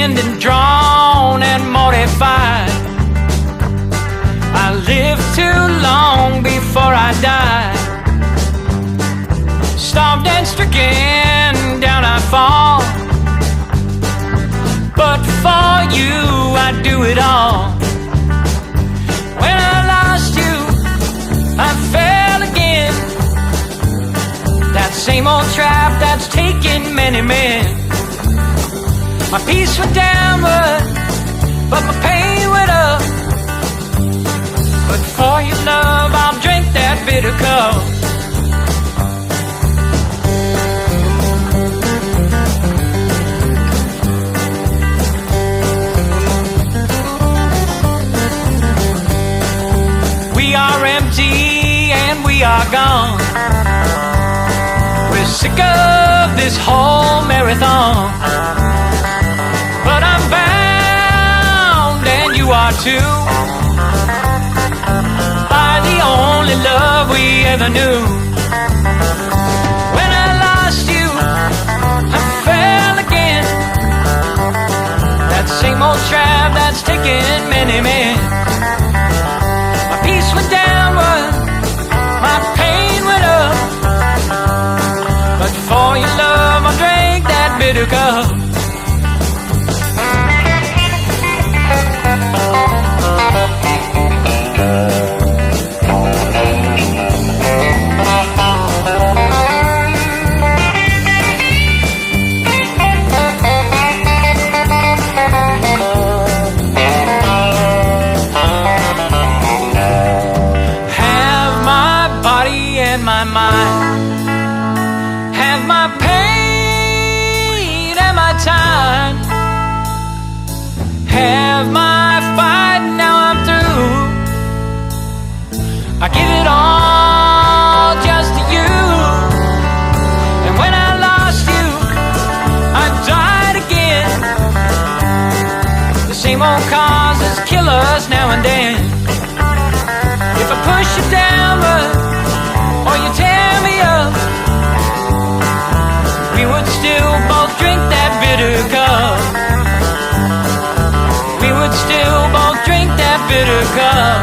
drained and drawn and mortified. I lived too long before I died. Starved and stricken, down I fall. But for you, I'd do it all. When I lost you, I fell again. That same old trap that's taken many men. My peace went downward, but my pain went up. But for your love, I'll drink that bitter cup. We are empty and we are gone. We're sick of this whole marathon. But I'm bound, and you are too, by the only love we ever knew. When I lost you, I fell again. That same old trap that's taken many men. My peace went downward, my pain went up. But for your love, I drank that bitter cup. My mind, have my pain and my time, have my fight, now I'm through. I give it all just to you. And when I lost you, I died again. The same old causes kill us now and then. If I push you downward or you tear me up, we would still both drink that bitter cup. We would still both drink that bitter cup.